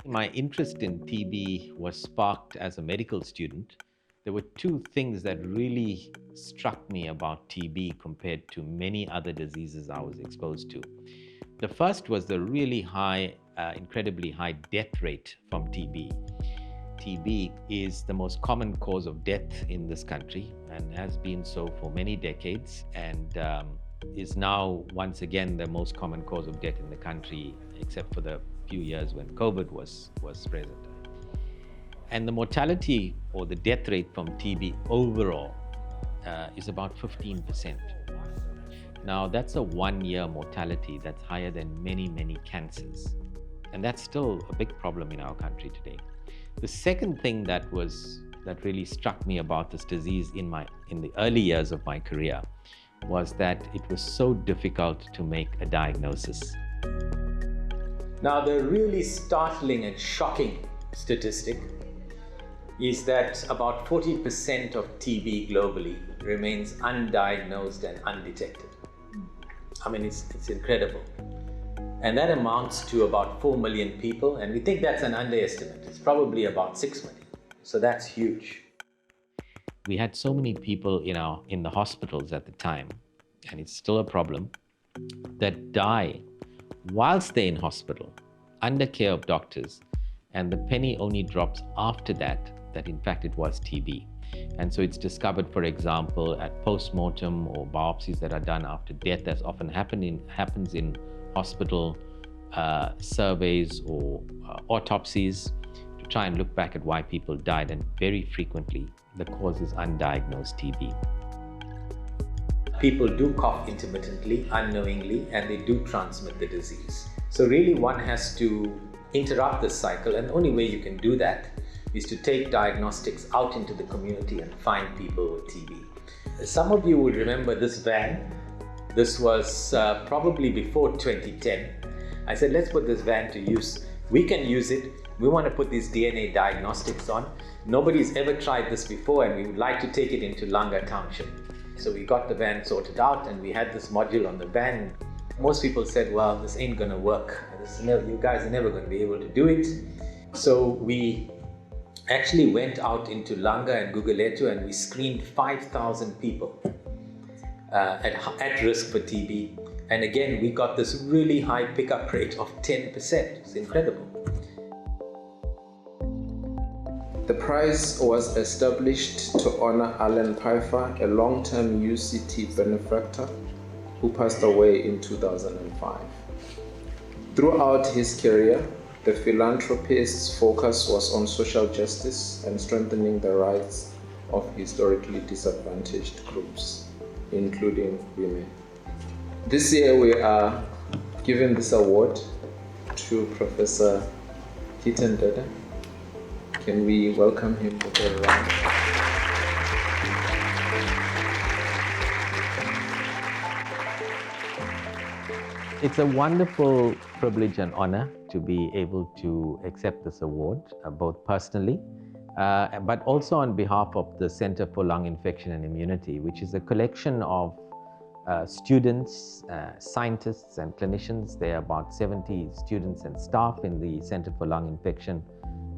My interest in TB was sparked as a medical student. There were two things that really struck me about TB compared to many other diseases I was exposed to. The first was the really high, incredibly high death rate from TB. TB is the most common cause of death in this country and has been so for many decades, and is now once again the most common cause of death in the country, except for the few years when COVID was present. And the mortality or the death rate from TB overall is about 15%. Now that's a 1-year mortality that's higher than many, many cancers. And that's still a big problem in our country today. The second thing that really struck me about this disease in the early years of my career was that it was so difficult to make a diagnosis. Now, the really startling and shocking statistic is that about 40% of TB globally remains undiagnosed and undetected. I mean, it's incredible. And that amounts to about 4 million people, and we think that's an underestimate. It's probably about 6 million. So that's huge. We had so many people in the hospitals at the time, and it's still a problem, that die whilst they're in hospital, under care of doctors, and the penny only drops after that in fact it was TB. And so it's discovered, for example, at post-mortem or biopsies that are done after death, as often happens in hospital surveys or autopsies, to try and look back at why people died, and very frequently the cause is undiagnosed TB. People do cough intermittently, unknowingly, and they do transmit the disease. So really one has to interrupt this cycle, and the only way you can do that is to take diagnostics out into the community and find people with TB. Some of you will remember this van. This was probably before 2010. I said, let's put this van to use. We can use it. We want to put these DNA diagnostics on. Nobody's ever tried this before, and we would like to take it into Langa Township. So we got the van sorted out, and we had this module on the van. Most people said, well, this ain't gonna work. You guys are never gonna be able to do it. So we actually went out into Langa and Guguletu, and we screened 5,000 people at risk for TB. And again, we got this really high pickup rate of 10%. It's incredible. The prize was established to honor Alan Pifer, a long-term UCT benefactor who passed away in 2005. Throughout his career, the philanthropist's focus was on social justice and strengthening the rights of historically disadvantaged groups, including women. This year we are giving this award to Professor Keertan Dheda. Can we welcome him with a round? It's a wonderful privilege and honor to be able to accept this award, both personally, but also on behalf of the Center for Lung Infection and Immunity, which is a collection of students, scientists and clinicians. There are about 70 students and staff in the Center for Lung Infection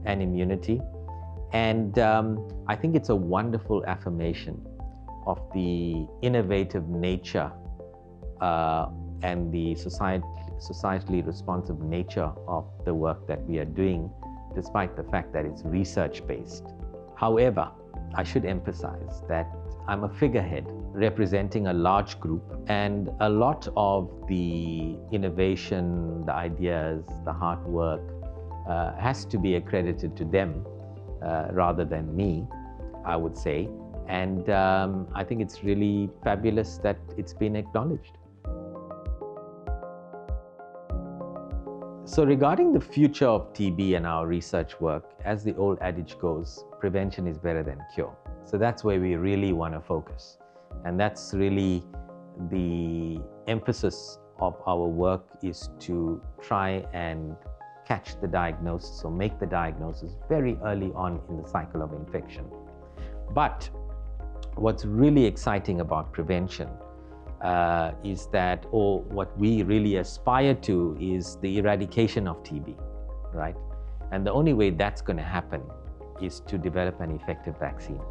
and Immunity. And I think it's a wonderful affirmation of the innovative nature and the societally responsive nature of the work that we are doing, despite the fact that it's research-based. However, I should emphasize that I'm a figurehead representing a large group, and a lot of the innovation, the ideas, the hard work has to be accredited to them rather than me, I would say. And I think it's really fabulous that it's been acknowledged. So regarding the future of TB and our research work, as the old adage goes, prevention is better than cure. So that's where we really want to focus. And that's really the emphasis of our work, is to try and catch the diagnosis or make the diagnosis very early on in the cycle of infection. But what's really exciting about prevention is that, or what we really aspire to, is the eradication of TB, right? And the only way that's going to happen is to develop an effective vaccine.